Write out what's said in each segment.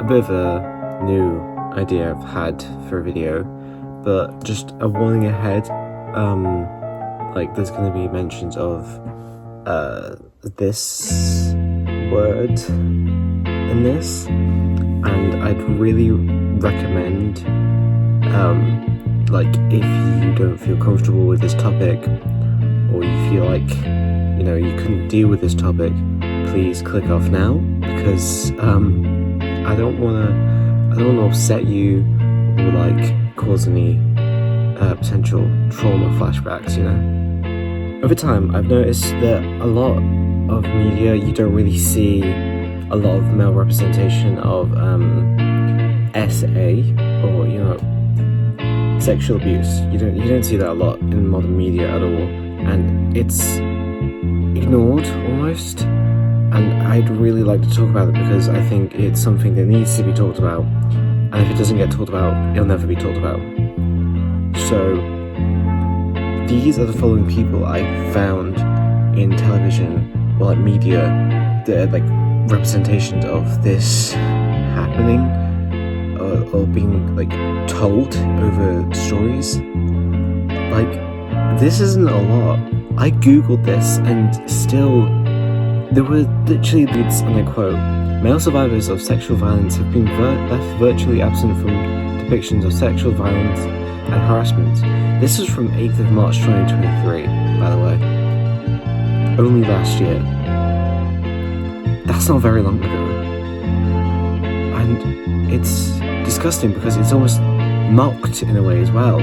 a bit of a new idea I've had for a video, but just a warning ahead. Like there's going to be mentions of this word in this, and I'd really recommend like if you don't feel comfortable with this topic, or you feel like you couldn't deal with this topic, please click off now, because I don't want to upset you or like cause any potential trauma flashbacks. Over time I've noticed that a lot of media, you don't really see a lot of male representation of SA or sexual abuse. You don't see that a lot in modern media at all, and it's ignored almost. And I'd really like to talk about it because I think it's something that needs to be talked about, and if it doesn't get talked about, it'll never be talked about. So these are the following people I found in television or like media that are like representations of this happening or being like told over stories. Like, this isn't a lot. I googled this and still there were literally leads, and I quote, "Male survivors of sexual violence have been left virtually absent from depictions of sexual violence and harassment." This was from 8th of March 2023, by the way. Only last year. That's not very long ago. And it's disgusting because it's almost mocked in a way as well,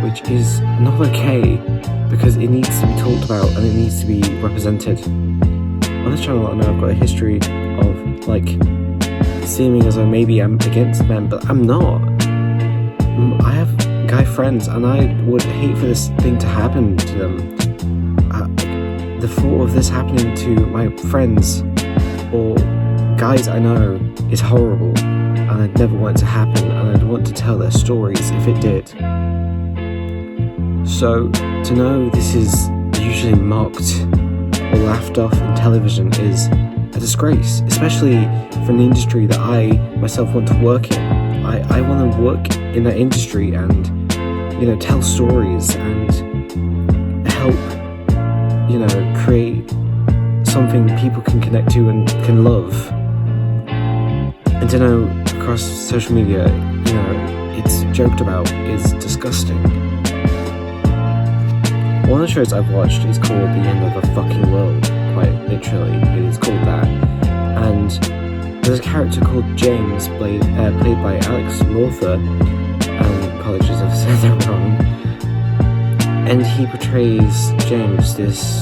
which is not okay, because it needs to be talked about and it needs to be represented. On this channel, I know I've got a history of like seeming as though maybe I'm against men, but I'm not. I have guy friends and I would hate for this thing to happen to them. The thought of this happening to my friends or guys I know is horrible, and I'd never want it to happen, and I'd want to tell their stories if it did. So to know this is usually mocked or laughed off in television is a disgrace, especially for an industry that I myself want to work in. I want to work in that industry and tell stories and help create something people can connect to and can love. And to know across social media it's joked about is disgusting. One of the shows I've watched is called The End of the Fucking World, quite literally, it is called that. And there's a character called James, played by Alex Lawther. Apologies if I said that wrong. And he portrays James, this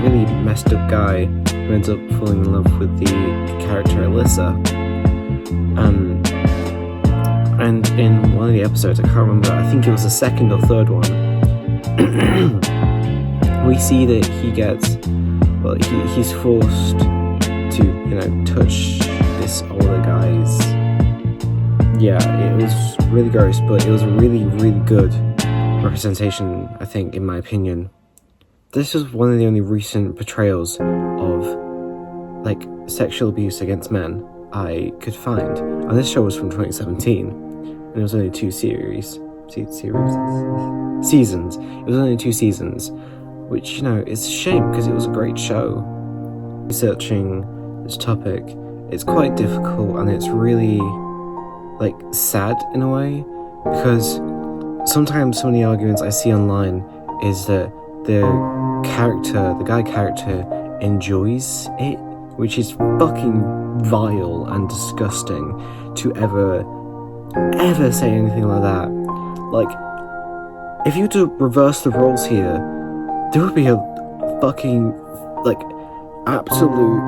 really messed up guy who ends up falling in love with the character Alyssa. And in one of the episodes, I can't remember, I think it was the second or third one, we see that he's forced to touch this older guy's. Yeah, it was really gross, but it was a really, really good representation, I think, in my opinion. This is one of the only recent portrayals of like sexual abuse against men I could find, and this show was from 2017, and it was only 2 seasons. It was only 2 seasons, which it's a shame because it was a great show. Researching this topic, it's quite difficult, and it's really like sad in a way, because sometimes some of the arguments I see online is that the guy character enjoys it, which is fucking vile and disgusting to ever say anything like that. Like, if you were to reverse the roles here, there would be a fucking like absolute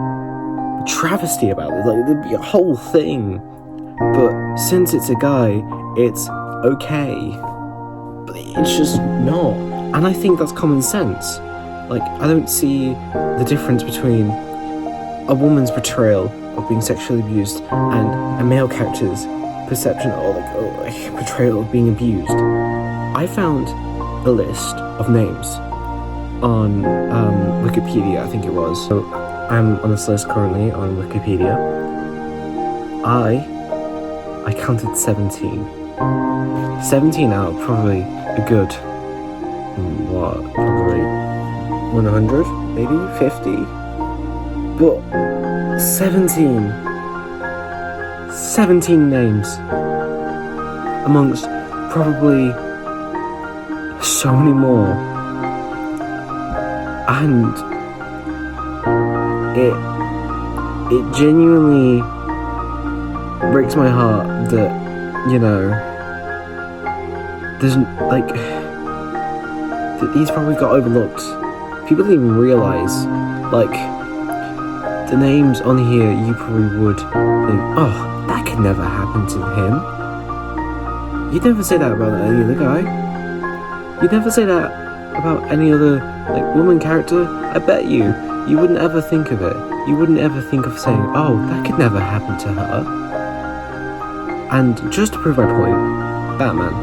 travesty about it. Like, there'd be a whole thing. But since it's a guy, it's okay. But it's just not. And I think that's common sense. Like, I don't see the difference between a woman's portrayal of being sexually abused and a male character's perception or portrayal of being abused. I found a list of names on Wikipedia, I think it was. So I'm on this list currently on Wikipedia. I I counted 17. 17 out of probably a good, probably 100, maybe 50? But 17 names amongst probably so many more, and it genuinely breaks my heart that, you know, there's like that these probably got overlooked. People didn't even realize, like, the names on here you probably would think, oh, that could never happen to him. You'd never say that about any other guy. You'd never say that about any other, like, woman character. I bet you wouldn't ever think of it. You wouldn't ever think of saying, oh, that could never happen to her. And just to prove my point, Batman,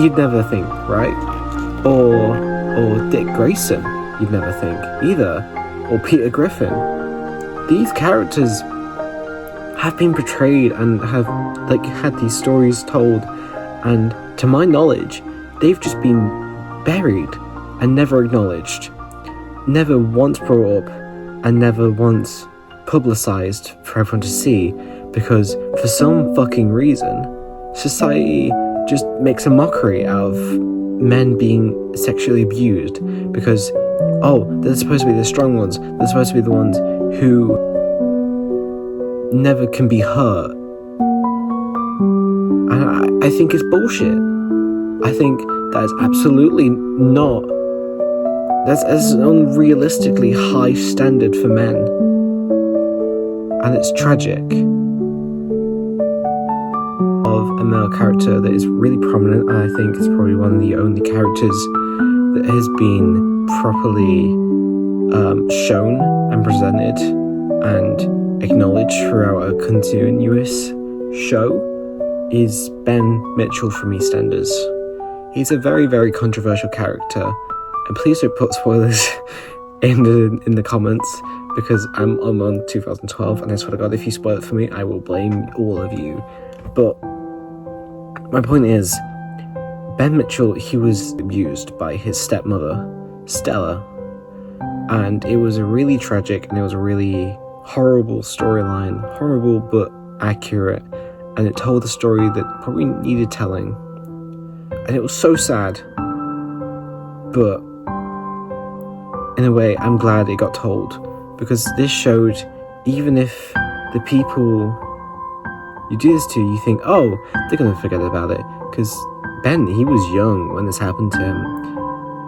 you'd never think, right? Or Dick Grayson, you'd never think either. Or Peter Griffin. These characters have been portrayed and have, like, had these stories told, and to my knowledge, they've just been buried and never acknowledged, never once brought up, and never once publicized for everyone to see, because for some fucking reason, society just makes a mockery out of men being sexually abused, because, oh, they're supposed to be the strong ones, they're supposed to be the ones who never can be hurt. And I think it's bullshit. I think that is absolutely not. That's an unrealistically high standard for men. And it's tragic. Of a male character that is really prominent, and I think it's probably one of the only characters that has been properly shown and presented and acknowledged throughout a continuous show, is Ben Mitchell from EastEnders. He's a very, very controversial character, and please don't put spoilers in the comments, because I'm on 2012, and I swear to God, if you spoil it for me, I will blame all of you. But my point is, Ben Mitchell, he was abused by his stepmother, Stella, and it was a really tragic and it was a really horrible storyline, horrible but accurate, and it told a story that probably needed telling, and it was so sad, but in a way I'm glad it got told, because this showed, even if the people you do this to, you think, oh, they're gonna forget about it, because Ben, he was young when this happened to him,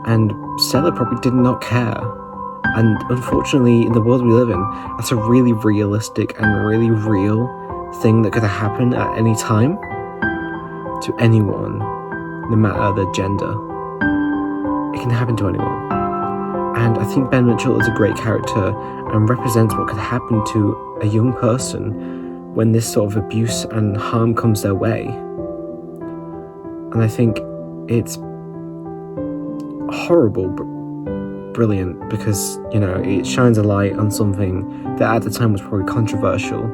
and Stella probably did not care. And unfortunately, in the world we live in, that's a really realistic and really real thing that could happen at any time to anyone, no matter their gender. It can happen to anyone. And I think Ben Mitchell is a great character and represents what could happen to a young person when this sort of abuse and harm comes their way. And I think it's horrible, but brilliant, because, you know, it shines a light on something that at the time was probably controversial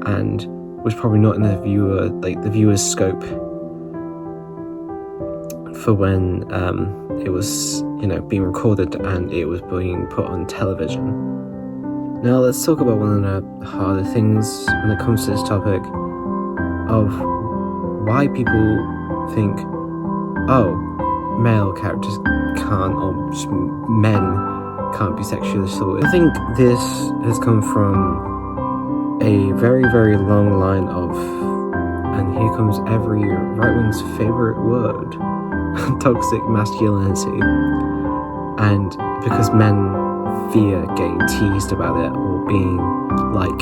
and was probably not in the viewer's scope for when it was, you know, being recorded and it was being put on television. Now let's talk about one of the harder things when it comes to this topic of why people think, oh, male characters can't, or just men can't be sexually assaulted. I think this has come from a very, very long line of, and here comes every right wing's favourite word, toxic masculinity. And because men fear getting teased about it, or being, like,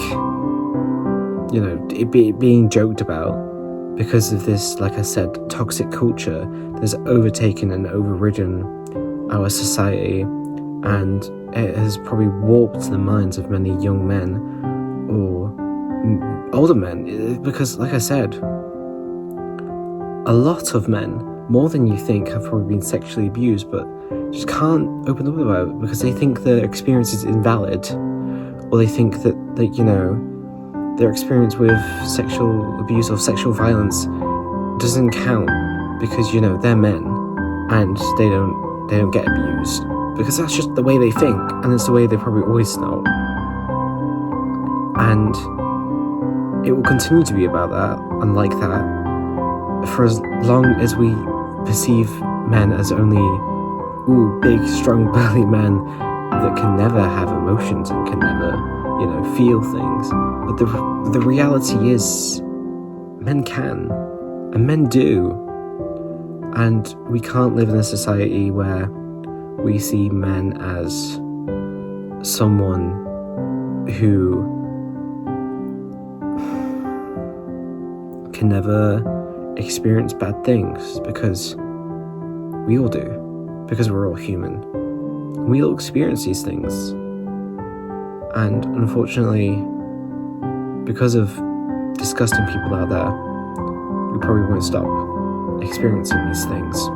you know, being joked about, because of this, like I said, toxic culture that's overtaken and overridden our society, and it has probably warped the minds of many young men or older men, because, like I said, a lot of men, more than you think, have probably been sexually abused, but just can't open up about it because they think their experience is invalid, or they think that you know, their experience with sexual abuse or sexual violence doesn't count because, they're men and they don't get abused, because that's just the way they think, and it's the way they probably always felt. And it will continue to be about that and like that for as long as we perceive men as only big, strong, burly men that can never have emotions and can never, feel things. But the reality is, men can, and men do. And we can't live in a society where we see men as someone who can never experience bad things, because we all do, because we're all human. We all experience these things. And unfortunately, because of disgusting people out there, we probably won't stop experiencing these things.